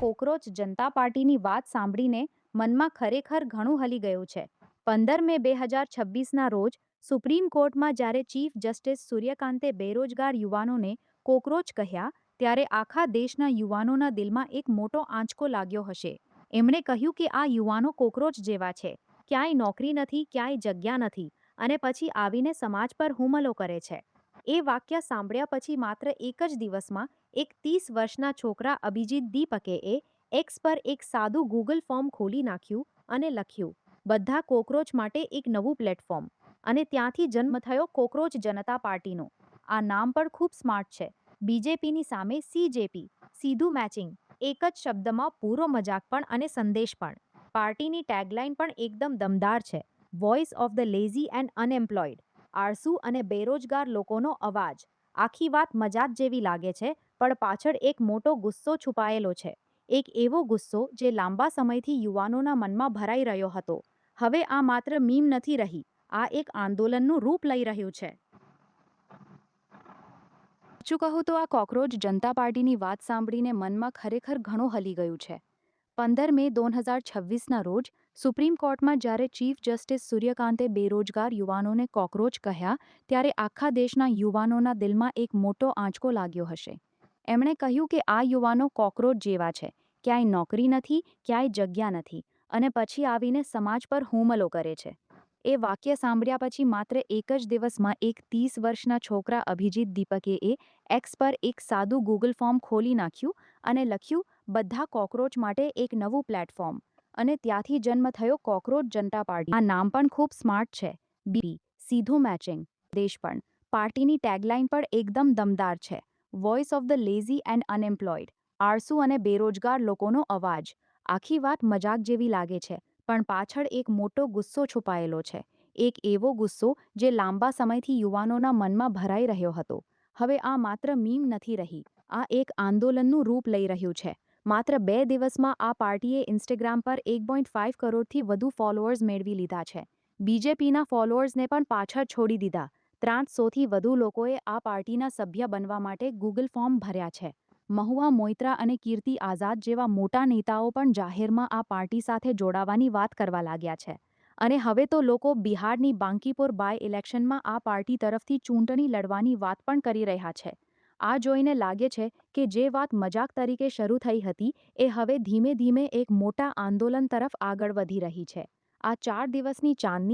Cockroach જનતા પાર્ટીની વાત સાંભળીને મનમાં ખરેખર ઘણું હલી ગયું છે. 15 મે 2026ના રોજ સુપ્રીમ કોર્ટમાં જ્યારે ચીફ જસ્ટિસ સૂર્યકાંતે બેરોજગાર યુવાનોને કોકરોચ કહ્યા, ત્યારે આખા દેશના યુવાનોના દિલમાં એક મોટો આંચકો લાગ્યો હશે. એમણે કહ્યું કે આ યુવાનો કોકરોચ જેવા છે, ક્યાંય નોકરી નથી, ક્યાંય જગ્યા નથી, અને પછી આવીને સમાજ પર હુમલો કરે છે. એ વાક્ય સાંભળ્યા પછી માત્ર એક જ દિવસમાં એક 30 વર્ષના છોકરા અભિજીત દીપકેએ એક્સ પર એક સાદું ગૂગલ ફોર્મ ખોલી નાખ્યું અને લખ્યું, બધા કોકરોચ માટે એક નવું પ્લેટફોર્મ. અને ત્યાંથી જન્મ થયો કોકરોચ જનતા પાર્ટીનો. આ નામ પણ ખૂબ સ્માર્ટ છે. બીજેપીની સામે સીજેપી, સીધું મેચિંગ, એક જ શબ્દમાં પૂરો મજાક પણ અને સંદેશ પણ. પાર્ટીની ટેગલાઇન પણ એકદમ દમદાર છે, voice of the lazy and unemployed, આળસુ અને બેરોજગાર લોકોનો અવાજ. આખી વાત મજાક જેવી લાગે છે, પણ પાછળ એક મોટો ગુસ્સો છુપાયેલો છે. એક એવો ગુસ્સો જે લાંબા સમયથી યુવાનોના મનમાં ભરાઈ રહ્યો હતો. હવે આ માત્ર મીમ નથી રહી, આ એક આંદોલનનું રૂપ લઈ રહ્યું છે. સાચું કહું તો આ કોકરોચ જનતા પાર્ટીની વાત સાંભળીને મનમાં ખરેખર ઘણું હલી ગયું છે. 15 મે 2026ના રોજ સુપ્રીમ કોર્ટમાં જ્યારે ચીફ જસ્ટિસ સૂર્યકાંતે બેરોજગાર યુવાનોને કોકરોચ કહ્યા, ત્યારે આખા દેશના યુવાનોના દિલમાં એક મોટો આંચકો લાગ્યો હશે. એમણે કહ્યું કે આ યુવાનો કોકરોચ જેવા છે, ક્યાંય નોકરી નથી, ક્યાંય જગ્યા નથી, અને પછી આવીને સમાજ પર હુમલો કરે છે. એ વાક્ય સાંભળ્યા પછી માત્ર એક જ દિવસમાં એક 30 વર્ષના છોકરા અભિજીત દીપકેએ એક્સ પર એક સાદું ગૂગલ ફોર્મ ખોલી નાખ્યું અને લખ્યું, બધા કોકરોચ માટે એક નવું પ્લેટફોર્મ. અને ત્યાંથી જન્મ થયો કોકરોચ જનતા પાર્ટી. આ નામ પણ ખૂબ સ્માર્ટ છે, સીધું મેચિંગ, દેશ પણ. પાર્ટીની ટેગલાઇન પણ એકદમ દમદાર છે, voice of the lazy and unemployed, આળસુ અને બેરોજગાર લોકોનો અવાજ. આખી વાત મજાક જેવી લાગે છે, પણ પાછળ એક મોટો ગુસ્સો છુપાયેલો છે. એક એવો ગુસ્સો જે લાંબા સમયથી યુવાનોના મનમાં ભરાઈ રહ્યો હતો. હવે આ માત્ર મીમ નથી રહી, આ એક આંદોલનનું રૂપ લઈ રહ્યું છે. માત્ર 2 દિવસમાં આ પાર્ટીએ ઇન્સ્ટાગ્રામ પર 1.5 કરોડથી વધુ ફોલોઅર્સ મેળવી લીધા છે. બીજેપીના ફોલોઅર્સને પણ પાછળ છોડી દીધા. 300થી વધુ લોકોએ આ પાર્ટીના સભ્ય બનવા માટે ગૂગલ ફોર્મ ભર્યા છે. મહુઆ મોઇત્રા અને કીર્તિ આઝાદ જેવા મોટા નેતાઓ પણ જાહેરમાં આ પાર્ટી સાથે જોડાવાની વાત કરવા લાગ્યા છે. અને હવે તો લોકો બિહારની બાંકીપુર બાય ઇલેક્શનમાં આ પાર્ટી તરફથી ચૂંટણી લડવાની વાત પણ કરી રહ્યા છે. આ જોઈને લાગે છે કે જે વાત મજાક તરીકે શરૂ થઈ હતી એ હવે ધીમે ધીમે એક મોટા આંદોલન તરફ આગળ વધી રહી છે. આ 4 દિવસની ચાંદની